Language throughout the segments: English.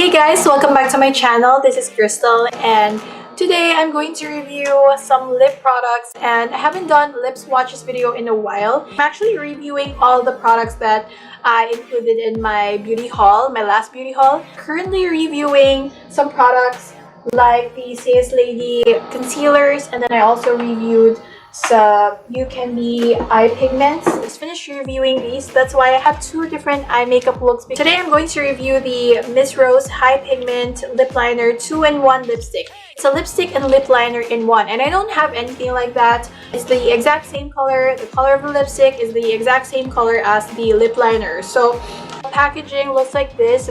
Hey guys, welcome back to my channel. This is Crystal and today I'm going to review some lip products, and I haven't done lip swatches video in a while. I'm actually reviewing all the products that I included in my beauty haul, my last beauty haul. Currently reviewing some products like the Sales Lady concealers, and then I also reviewed some You Can Be eye pigments. Just finished reviewing these. That's why I have two different eye makeup looks. Today I'm going to review the Miss Rose High Pigment Lip Liner 2-in-1 lipstick. It's a lipstick and lip liner in one, and I don't have anything like that. It's the exact same color. The color of the lipstick is the exact same color as the lip liner. So the packaging looks like this.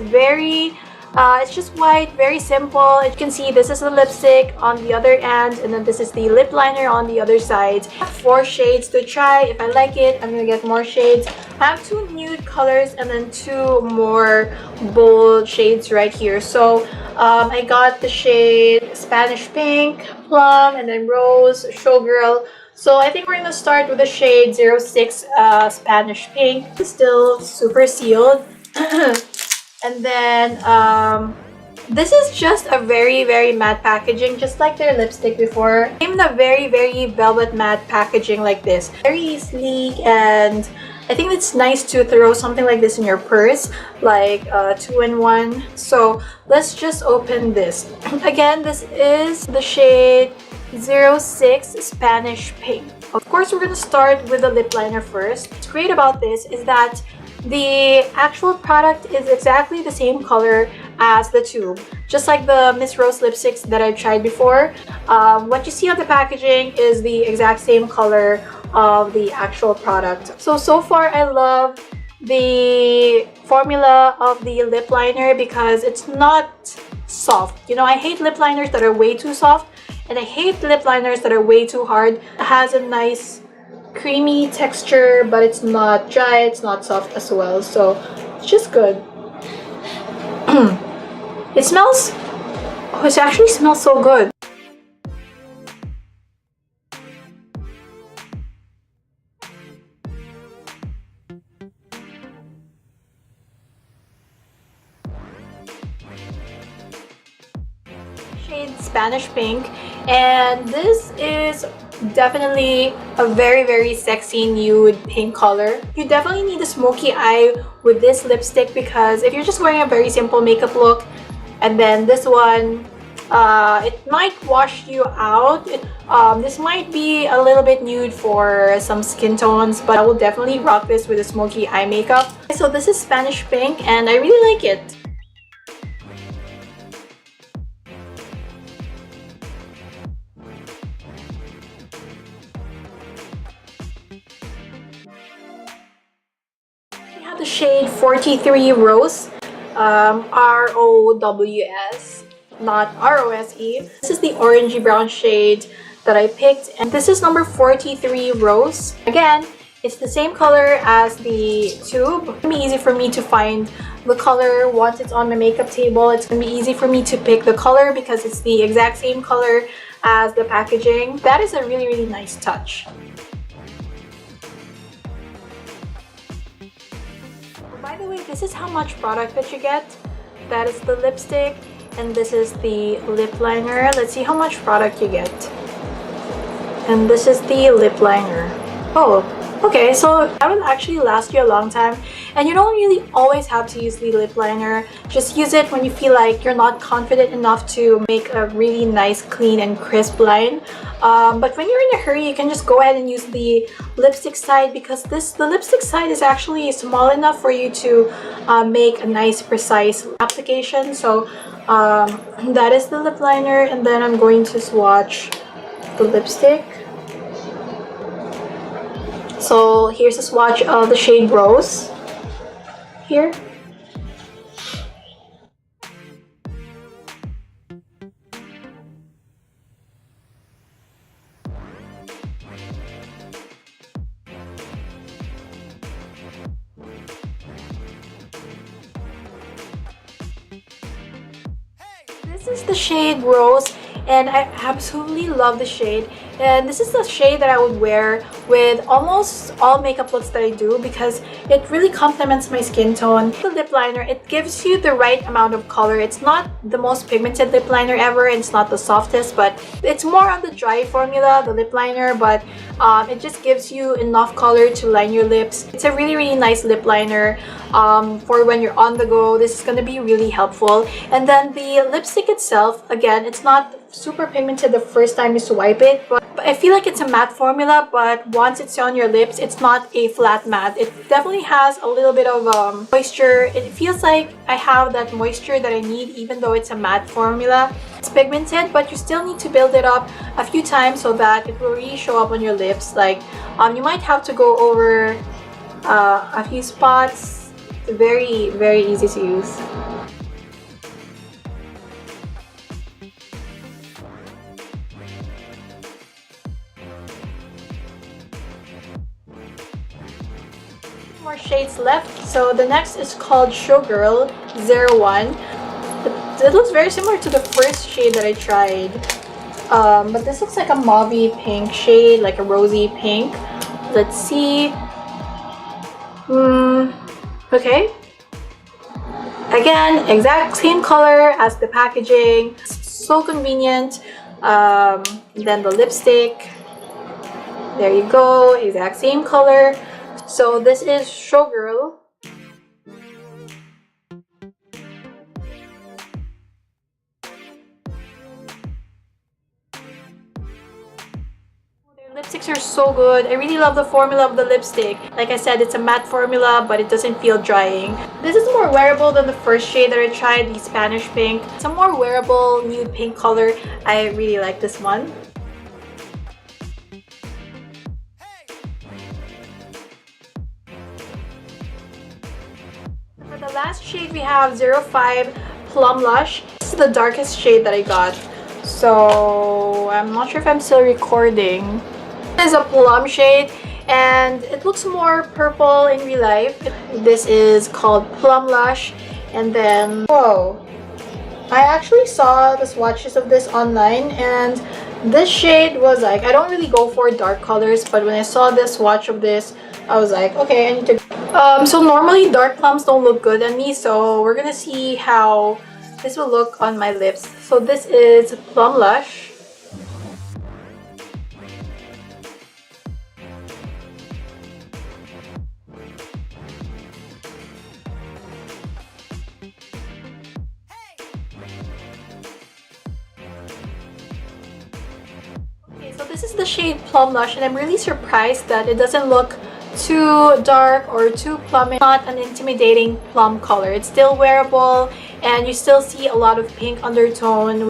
It's just white, very simple. You can see this is the lipstick on the other end, and then this is the lip liner on the other side. I have 4 shades to try. If I like it, I'm gonna get more shades. I have 2 nude colors and then 2 more bold shades right here. So I got the shade Spanish Pink, Plum, and then Rose, Showgirl. So I think we're gonna start with the shade 06 Spanish Pink. It's still super sealed. And then this is just a very matte packaging, just like their lipstick before. Came in a very velvet matte packaging like this. Very sleek, and I think it's nice to throw something like this in your purse, like 2-in-1. So let's just open this. Again, this is the shade 06 Spanish Pink. Of course, we're gonna start with the lip liner first. What's great about this is that the actual product is exactly the same color as the tube, just like the Miss Rose lipsticks that I've tried before. What you see on the packaging is the exact same color of the actual product. So far I love the formula of the lip liner because it's not soft. You know, I hate lip liners that are way too soft, and I hate lip liners that are way too hard. It has a nice creamy texture, but it's not dry, it's not soft as well, so it's just good. It smells, it actually smells so good. Shade Spanish Pink, and this is definitely a very sexy nude pink color. You definitely need a smoky eye with this lipstick, because if you're just wearing a very simple makeup look and then this one, it might wash you out. This might be a little bit nude for some skin tones, but I will definitely rock this with a smoky eye makeup. So this is Spanish Pink, and I really like it. The shade 43 Rose, R-O-W-S, not R-O-S-E. This is the orangey brown shade that I picked, and this is number 43 Rose. Again, it's the same color as the tube. It's gonna be easy for me to find the color once it's on my makeup table. It's gonna be easy for me to pick the color because it's the exact same color as the packaging. That is a really nice touch. By the way, this is how much product that you get. That is the lipstick, and this is the lip liner. Let's see how much product you get. And this is the lip liner. Oh, okay, so that will actually last you a long time, and you don't really always have to use the lip liner. Just use it when you feel like you're not confident enough to make a really nice, clean and crisp line. But when you're in a hurry, you can just go ahead and use the lipstick side, because the lipstick side is actually small enough for you to make a nice, precise application. So that is the lip liner, and then I'm going to swatch the lipstick. So here's a swatch of the shade Rose here. This is the shade Rose, and I absolutely love the shade. And this is the shade that I would wear with almost all makeup looks that I do, because It really complements my skin tone. The lip liner, it gives you the right amount of color. It's not the most pigmented lip liner ever, and it's not the softest, but it's more on the dry formula, the lip liner, but it just gives you enough color to line your lips. It's a really nice lip liner for when you're on the go. This is going to be really helpful. And then the lipstick itself, again, it's not super pigmented the first time you swipe it, but I feel like it's a matte formula, but once it's on your lips, it's not a flat matte. It definitely has a little bit of moisture. It feels like I have that moisture that I need, even though it's a matte formula. It's pigmented, but you still need to build it up a few times so that it will really show up on your lips. Like you might have to go over a few spots. It's very easy to use. More shades left. So the next is called Showgirl 01. It looks very similar to the first shade that I tried, but this looks like a mauve pink shade, like a rosy pink. Let's see. Okay, again, exact same color as the packaging, so convenient. Then the lipstick, there you go, exact same color. So this is Showgirl. Their lipsticks are so good. I really love the formula of the lipstick. Like I said, it's a matte formula, but it doesn't feel drying. This is more wearable than the first shade that I tried, the Spanish pink. It's a more wearable nude pink color. I really like this one. For the last shade, we have 05 Plum Lush. This is the darkest shade that I got. So I'm not sure if I'm still recording. This is a plum shade, and it looks more purple in real life. This is called Plum Lush. And then, whoa, I actually saw the swatches of this online, and this shade was like, I don't really go for dark colors, but when I saw this swatch of this, I was like, okay, I need to. So normally dark plums don't look good on me, so we're gonna see how this will look on my lips. So this is Plum Lush. Okay, so this is the shade Plum Lush, and I'm really surprised that it doesn't look too dark or too plum. It's not an intimidating plum color. It's still wearable, and you still see a lot of pink undertone.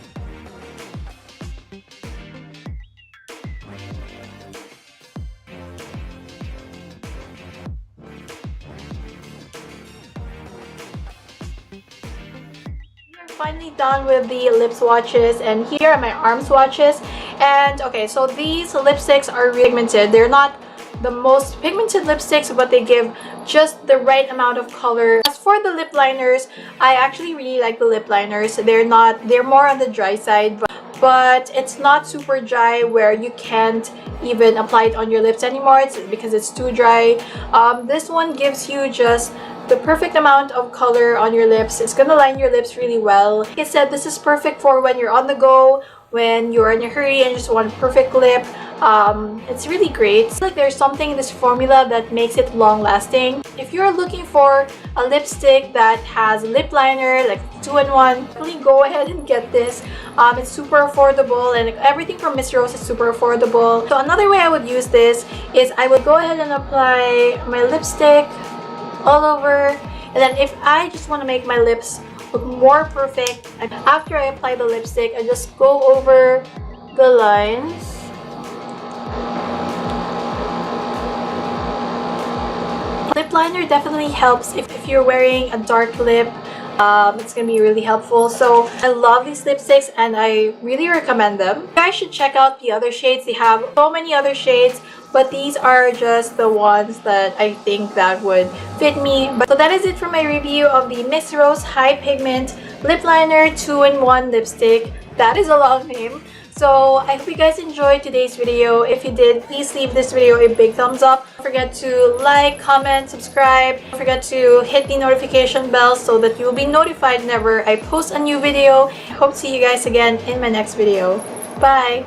We are finally done with the lip swatches, and here are my arm swatches. And okay, so these lipsticks are pigmented. They're not the most pigmented lipsticks, but they give just the right amount of color. As for the lip liners, I actually really like the lip liners. They're more on the dry side, but it's not super dry where you can't even apply it on your lips anymore. It's because it's too dry. This one gives you just the perfect amount of color on your lips. It's gonna line your lips really well. Like I said, this is perfect for when you're on the go, when you're in a hurry and just want a perfect lip. It's really great. It's like there's something in this formula that makes it long lasting. If you're looking for a lipstick that has a lip liner, like 2-in-1, really go ahead and get this. It's super affordable, and everything from Miss Rose is super affordable. So another way I would use this is I would go ahead and apply my lipstick all over, and then if I just want to make my lips look more perfect, after I apply the lipstick, I just go over the lines. Lip liner definitely helps if you're wearing a dark lip. It's gonna be really helpful. So I love these lipsticks, and I really recommend them. You guys should check out the other shades. They have so many other shades, but these are just the ones that I think that would fit me. So that is it for my review of the Miss Rose High Pigment Lip Liner 2-in-1 lipstick. That is a long name. So I hope you guys enjoyed today's video. If you did, please leave this video a big thumbs up. Don't forget to like, comment, subscribe. Don't forget to hit the notification bell so that you will be notified whenever I post a new video. I hope to see you guys again in my next video. Bye!